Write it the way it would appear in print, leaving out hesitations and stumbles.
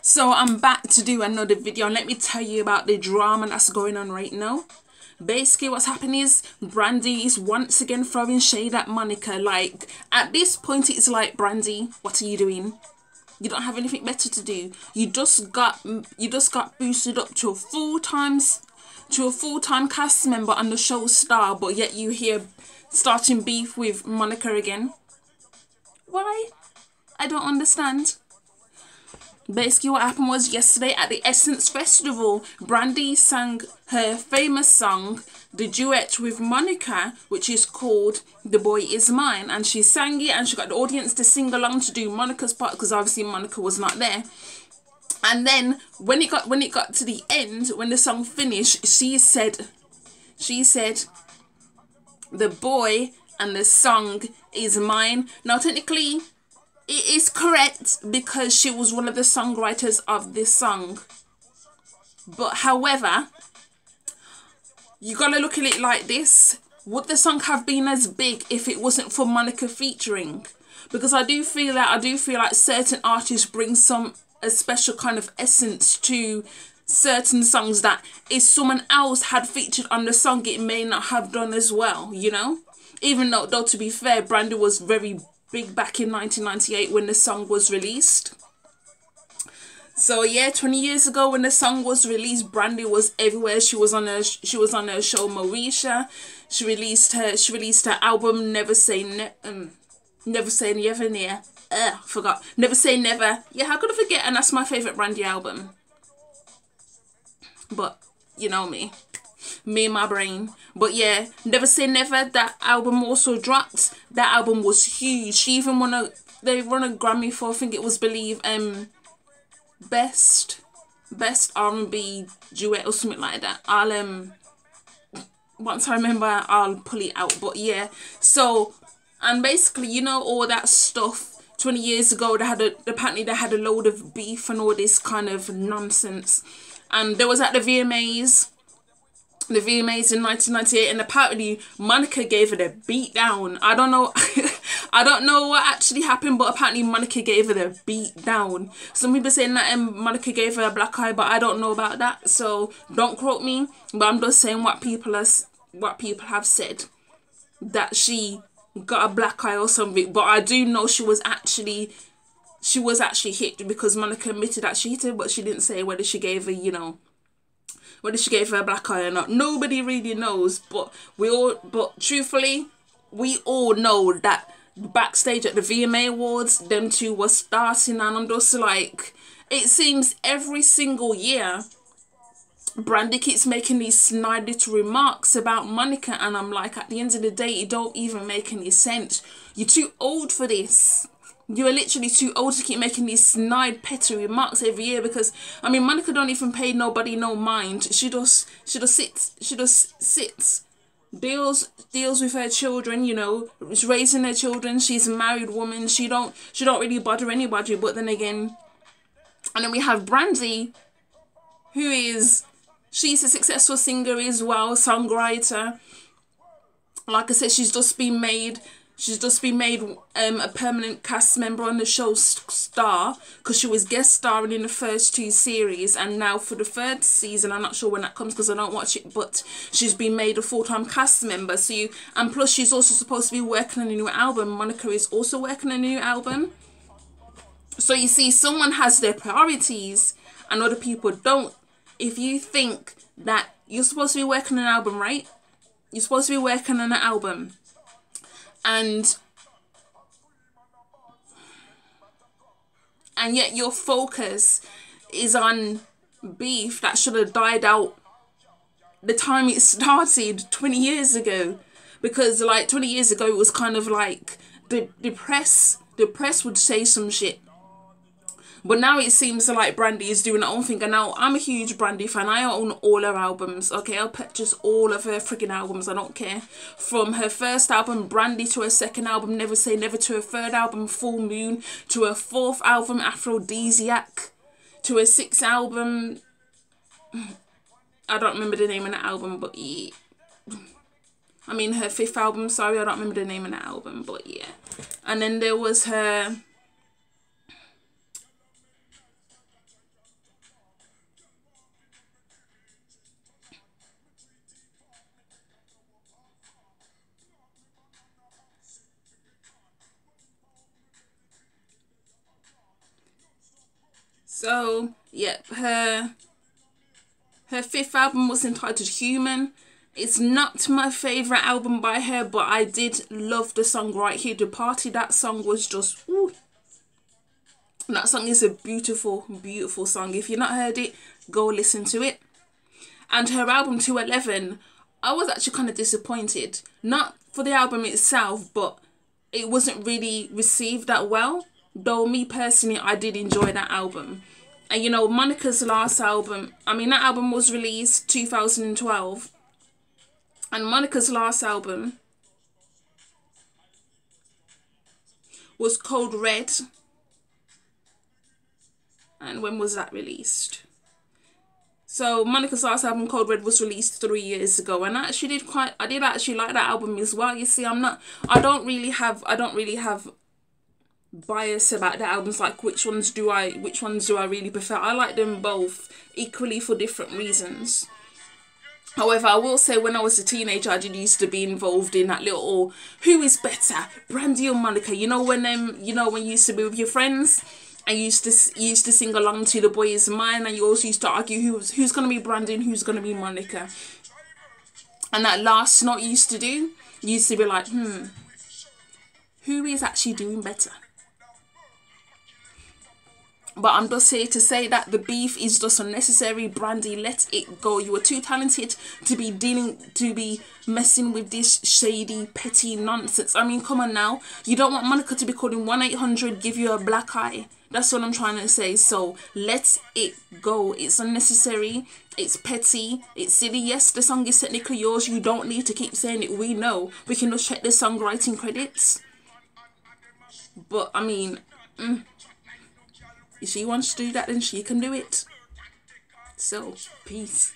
So I'm back to do another video, and let me tell you about the drama that's going on right now. Basically what's happening is Brandy is once again throwing shade at Monica. Like, at this point it's like, Brandy, what are you doing? You don't have anything better to do. You just got boosted up to a full-time cast member on the show Star, but yet you here starting beef with Monica again. Why? I don't understand. Basically what happened was yesterday at the Essence Festival, Brandy sang her famous song, the duet with Monica, which is called The Boy Is Mine, and she sang it and she got the audience to sing along to do Monica's part because obviously Monica was not there. And then when it got to the end, when the song finished, she said the boy and the song is mine. Now technically it is correct because she was one of the songwriters of this song. But however, you gotta look at it like this. Would the song have been as big if it wasn't for Monica featuring? Because I do feel like certain artists bring a special kind of essence to certain songs that if someone else had featured on the song, it may not have done as well, you know? Even though to be fair, Brandy was very big back in 1998 when the song was released. So yeah, 20 years ago when the song was released, Brandy was everywhere. She was on her show Moesha. She released her album Never Say Never. Forgot. Never Say Never. Yeah, how could I forget? And that's my favorite Brandy album. But you know me and my brain. But yeah, Never Say Never, that album also dropped. That album was huge. She even won a Grammy for, I think it was best R&B duet or something like that. Once I remember I'll pull it out. But yeah, so, and basically, you know, all that stuff 20 years ago, apparently they had a load of beef and all this kind of nonsense. And there was at the VMAs in 1998, and apparently Monica gave her the beat down. I don't know I don't know what actually happened, but apparently Monica gave her the beat down. Some people saying that Monica gave her a black eye, but I don't know about that, so don't quote me. But I'm just saying what people have said, that she got a black eye or something. But I do know she was actually hit, because Monica admitted that she hit her, but she didn't say whether she gave her, you know, whether she gave her a black eye or not. Nobody really knows, but truthfully, we all know that backstage at the VMA Awards, them two were starting, and I'm just like, it seems every single year Brandy keeps making these snide little remarks about Monica, and I'm like, at the end of the day, it don't even make any sense. You're too old for this. You are literally too old to keep making these snide, petty remarks every year, because, I mean, Monica don't even pay nobody no mind. She just sits, deals with her children, you know, is raising her children. She's a married woman. She don't really bother anybody. But then again, and then we have Brandy, she's a successful singer as well, songwriter. Like I said, she's just been made a permanent cast member on the show Star, because she was guest starring in the first 2 series, and now for the 3rd season, I'm not sure when that comes because I don't watch it, but she's been made a full-time cast member. So and plus she's also supposed to be working on a new album. Monica is also working on a new album. So you see, someone has their priorities and other people don't. If you think that you're supposed to be working on an album, right? You're supposed to be working on an album, and yet your focus is on beef that should have died out the time it started 20 years ago. Because like 20 years ago it was kind of like the press would say some shit. But now it seems like Brandy is doing her own thing. And now I'm a huge Brandy fan. I own all her albums. Okay, I'll purchase all of her freaking albums. I don't care. From her first album, Brandy, to her second album, Never Say Never, to her third album, Full Moon, to her 4th album, Aphrodisiac, to her 6th album, I don't remember the name of the album, but yeah. I mean her 5th album, sorry, I don't remember the name of the album, but yeah. And then there was her So yeah, her fifth album was entitled Human. It's not my favourite album by her, but I did love the song Right Here to Party. That song was just, ooh. That song is a beautiful, beautiful song. If you've not heard it, go listen to it. And her album 211, I was actually kind of disappointed. Not for the album itself, but it wasn't really received that well. Though me personally, I did enjoy that album. And you know, Monica's last album, I mean, that album was released 2012. And Monica's last album was Code Red. And when was that released? So Monica's last album, Code Red, was released 3 years ago, and I did actually like that album as well. You see, I don't really have bias about the albums, like which ones do I really prefer. I like them both equally for different reasons. However, I will say when I was a teenager, I did used to be involved in that little who is better, Brandy or Monica. You know when you used to be with your friends and you used to sing along to The Boy Is Mine, and you also used to argue who's gonna be Brandy and who's gonna be Monica. And that last note used to be like, who is actually doing better? But I'm just here to say that the beef is just unnecessary. Brandy, let it go. You are too talented to be messing with this shady, petty nonsense. I mean, come on now. You don't want Monica to be calling 1-800, give you a black eye. That's what I'm trying to say. So let it go. It's unnecessary. It's petty. It's silly. Yes, the song is technically yours. You don't need to keep saying it. We know. We can just check the songwriting credits. But, I mean, if she wants to do that, then she can do it. So, peace.